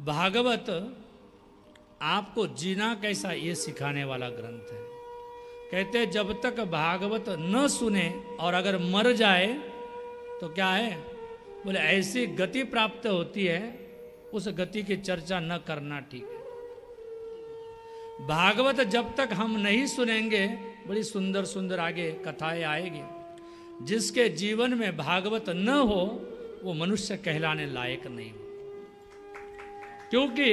भागवत आपको जीना कैसा ये सिखाने वाला ग्रंथ है। कहते हैं जब तक भागवत न सुने और अगर मर जाए तो क्या है, बोले ऐसी गति प्राप्त होती है, उस गति की चर्चा न करना ठीक है। भागवत जब तक हम नहीं सुनेंगे, बड़ी सुंदर सुंदर आगे कथाएं आएगी। जिसके जीवन में भागवत न हो वो मनुष्य कहलाने लायक नहीं हो, क्योंकि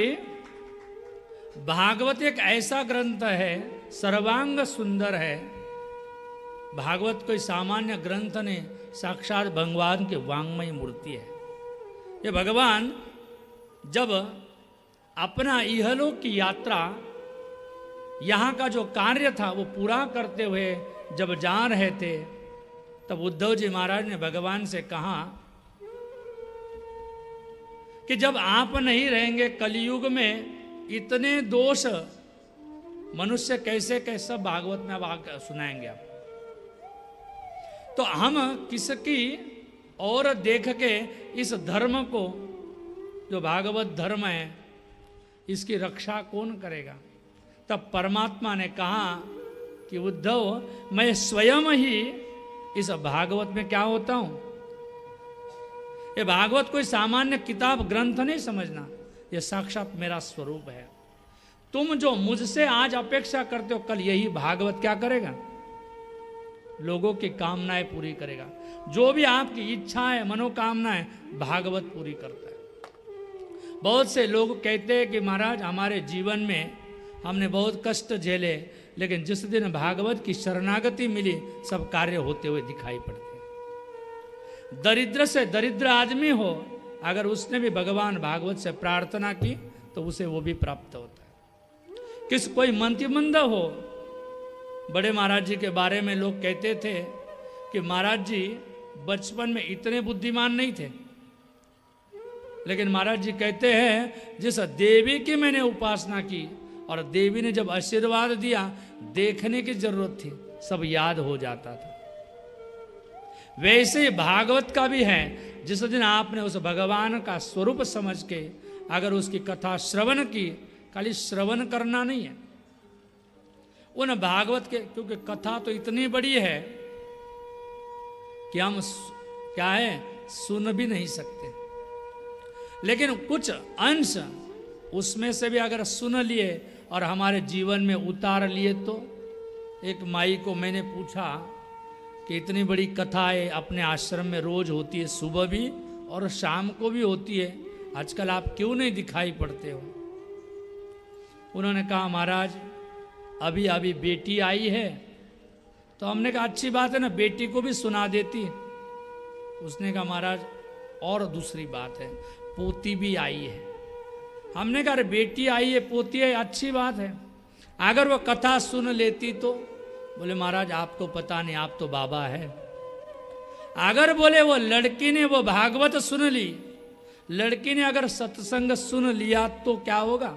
भागवत एक ऐसा ग्रंथ है, सर्वांग सुंदर है। भागवत कोई सामान्य ग्रंथ नहीं, साक्षात भगवान की वांगमयी मूर्ति है। ये भगवान जब अपना इहलोक की यात्रा, यहाँ का जो कार्य था वो पूरा करते हुए जब जा रहे थे, तब उद्धव जी महाराज ने भगवान से कहा कि जब आप नहीं रहेंगे कलयुग में इतने दोष मनुष्य कैसे कैसे भागवत में अब सुनाएंगे आप। तो हम किसकी और देख के इस धर्म को, जो भागवत धर्म है, इसकी रक्षा कौन करेगा। तब परमात्मा ने कहा कि उद्धव मैं स्वयं ही इस भागवत में क्या होता हूं। ये भागवत कोई सामान्य किताब ग्रंथ नहीं समझना, ये साक्षात मेरा स्वरूप है। तुम जो मुझसे आज अपेक्षा करते हो, कल यही भागवत क्या करेगा, लोगों की कामनाएं पूरी करेगा। जो भी आपकी इच्छा है, मनोकामनाएं, भागवत पूरी करता है। बहुत से लोग कहते हैं कि महाराज हमारे जीवन में हमने बहुत कष्ट झेले, लेकिन जिस दिन भागवत की शरणागति मिली सब कार्य होते हुए दिखाई पड़ते हैं। दरिद्र से दरिद्र आदमी हो, अगर उसने भी भगवान भागवत से प्रार्थना की तो उसे वो भी प्राप्त होता है। किस कोई मंत्रिमंद हो, बड़े महाराज जी के बारे में लोग कहते थे कि महाराज जी बचपन में इतने बुद्धिमान नहीं थे, लेकिन महाराज जी कहते हैं जिस देवी की मैंने उपासना की और देवी ने जब आशीर्वाद दिया, देखने की जरूरत थी, सब याद हो जाता था। वैसे भागवत का भी है, जिस दिन आपने उस भगवान का स्वरूप समझ के अगर उसकी कथा श्रवण की, खाली श्रवण करना नहीं है उन भागवत के, क्योंकि कथा तो इतनी बड़ी है कि हम क्या है सुन भी नहीं सकते, लेकिन कुछ अंश उसमें से भी अगर सुन लिए और हमारे जीवन में उतार लिए तो। एक माई को मैंने पूछा कि इतनी बड़ी कथाएं अपने आश्रम में रोज होती है, सुबह भी और शाम को भी होती है, आजकल आप क्यों नहीं दिखाई पड़ते हो। उन्होंने कहा महाराज अभी अभी बेटी आई है, तो हमने कहा अच्छी बात है ना, बेटी को भी सुना देती। उसने कहा महाराज और दूसरी बात है, पोती भी आई है। हमने कहा अरे बेटी आई है, पोती है, अच्छी बात है, अगर वो कथा सुन लेती तो। बोले महाराज आपको पता नहीं, आप तो बाबा है। अगर बोले वो लड़की ने वो भागवत सुन ली, लड़की ने अगर सत्संग सुन लिया तो क्या होगा।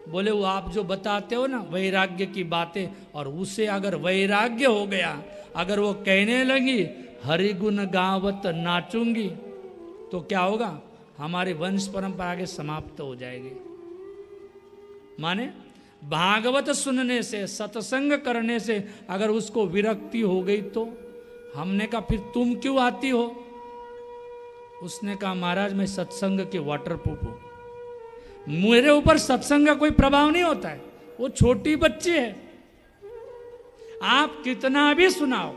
बोले वो आप जो बताते हो ना वैराग्य की बातें, और उसे अगर वैराग्य हो गया, अगर वो कहने लगी हरिगुण गावत नाचूंगी, तो क्या होगा, हमारी वंश परंपरा आगे समाप्त हो जाएगी। माने भागवत सुनने से, सत्संग करने से अगर उसको विरक्ति हो गई तो। हमने कहा फिर तुम क्यों आती हो। उसने कहा महाराज मैं सत्संग के वाटरप्रूफ हूं, मेरे ऊपर सत्संग का कोई प्रभाव नहीं होता है। वो छोटी बच्ची है, आप कितना भी सुनाओ,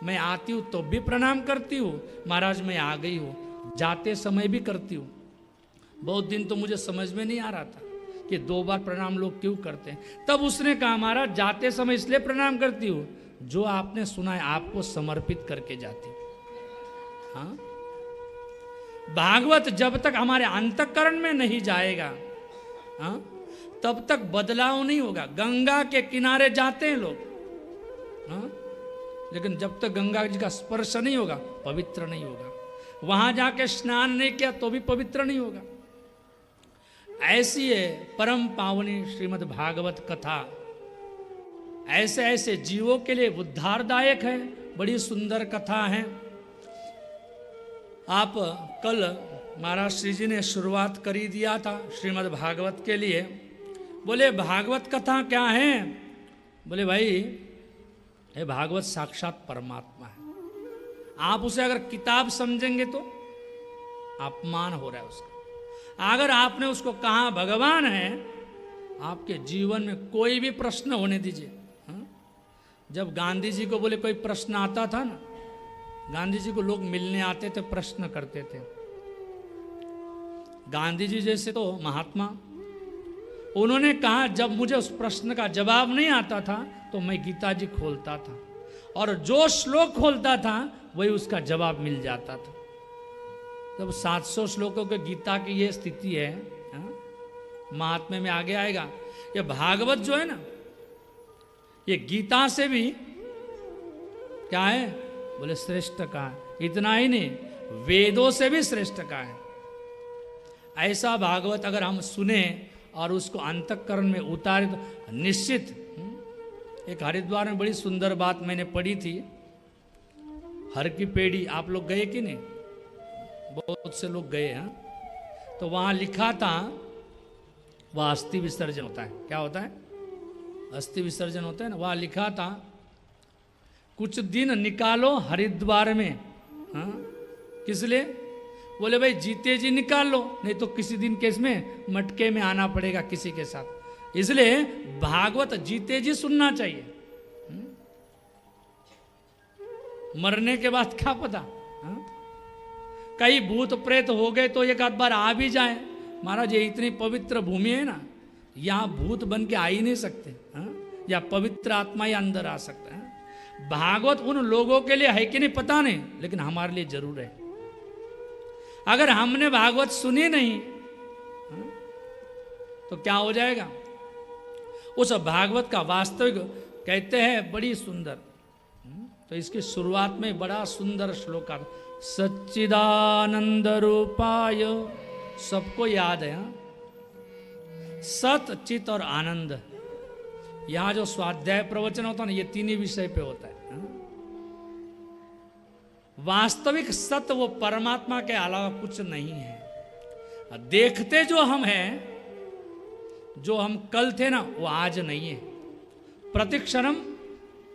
मैं आती हूं तो भी प्रणाम करती हूं, महाराज मैं आ गई हूं, जाते समय भी करती हूँ। बहुत दिन तो मुझे समझ में नहीं आ रहा था कि 2 बार प्रणाम लोग क्यों करते हैं। तब उसने कहा महाराज जाते समय इसलिए प्रणाम करती हूँ, जो आपने सुना है आपको समर्पित करके जाती हूँ। हाँ, भागवत जब तक हमारे अंतःकरण में नहीं जाएगा, हाँ, तब तक बदलाव नहीं होगा। गंगा के किनारे जाते हैं लोग, हाँ, लेकिन जब तक गंगा जी का स्पर्श नहीं होगा पवित्र नहीं होगा। वहां जाके स्नान नहीं किया तो भी पवित्र नहीं होगा। ऐसी है परम पावनी श्रीमद् भागवत कथा, ऐसे ऐसे जीवों के लिए उद्धारदायक है। बड़ी सुंदर कथा है। आप कल महाराज श्री जी ने शुरुआत कर ही दिया था श्रीमद् भागवत के लिए। बोले भागवत कथा क्या है? बोले भाई ये भागवत साक्षात परमात्मा है। आप उसे अगर किताब समझेंगे तो अपमान हो रहा है उसका। अगर आपने उसको कहा भगवान है, आपके जीवन में कोई भी प्रश्न होने दीजिए। जब गांधी जी को बोले कोई प्रश्न आता था ना, गांधी जी को लोग मिलने आते थे, प्रश्न करते थे। गांधी जी जैसे तो महात्मा, उन्होंने कहा जब मुझे उस प्रश्न का जवाब नहीं आता था तो मैं गीता जी खोलता था, और जो श्लोक खोलता था वही उसका जवाब मिल जाता था। जब 700 श्लोकों के गीता की ये स्थिति है, महात्म्य में आगे आएगा। ये भागवत जो है ना, ये गीता से भी क्या है? बोले श्रेष्ठ का है। इतना ही नहीं, वेदों से भी श्रेष्ठ का है। ऐसा भागवत अगर हम सुने और उसको अंतःकरण में उतारे तो निश्चित। एक हरिद्वार में बड़ी सुंदर बात मैंने पढ़ी थी। हर की पेड़ी, आप लोग गए कि नहीं? बहुत से लोग गए हैं। तो वहाँ लिखा था वह अस्थि विसर्जन होता है। क्या होता है? अस्थि विसर्जन होता है ना। वहाँ लिखा था कुछ दिन निकालो हरिद्वार में। हाँ, किस लिए? बोले भाई जीते जी निकाल लो, नहीं तो किसी दिन केस में मटके में आना पड़ेगा किसी के साथ। इसलिए भागवत जीते जी सुनना चाहिए। मरने के बाद क्या पता, कई भूत प्रेत हो गए तो एक आध बार आ भी जाए। महाराज ये इतनी पवित्र भूमि है ना, यहाँ भूत बन के आ ही नहीं सकते। या पवित्र आत्मा ही अंदर आ सकता है। भागवत उन लोगों के लिए है कि नहीं पता नहीं, लेकिन हमारे लिए जरूर है। अगर हमने भागवत सुनी नहीं तो क्या हो जाएगा? उस भागवत का वास्तविक कहते हैं बड़ी सुंदर। तो इसकी शुरुआत में बड़ा सुंदर श्लोक आता, सच्चिदानंद रूपाय, सबको याद है। सत चित और आनंद, यहां जो स्वाध्याय प्रवचन होता है ना, ये तीन ही विषय पे होता है। वास्तविक सत्य वो परमात्मा के अलावा कुछ नहीं है। देखते जो हम हैं, जो हम कल थे ना, वो आज नहीं है। प्रतिक्षणम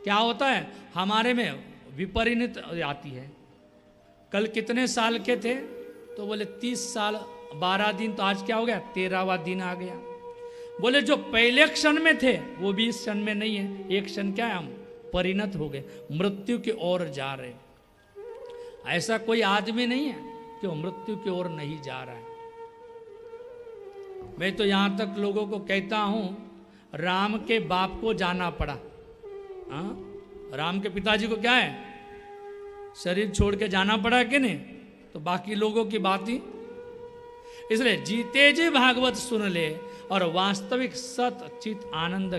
क्या होता है? हमारे में विपरीत आती है। कल कितने साल के थे? तो बोले 30 साल 12 दिन। तो आज क्या हो गया? 13वां दिन आ गया। बोले जो पहले क्षण में थे वो भी इस क्षण में नहीं है। एक क्षण क्या है? हम परिणत हो गए, मृत्यु की ओर जा रहे। ऐसा कोई आदमी नहीं है कि वो मृत्यु की ओर नहीं जा रहा है। मैं तो यहां तक लोगों को कहता हूं, राम के बाप को जाना पड़ा। राम के पिताजी को क्या है? शरीर छोड़ के जाना पड़ा कि नहीं? तो बाकी लोगों की बात ही। इसलिए जीते जी भागवत सुन ले और वास्तविक सत चित आनंद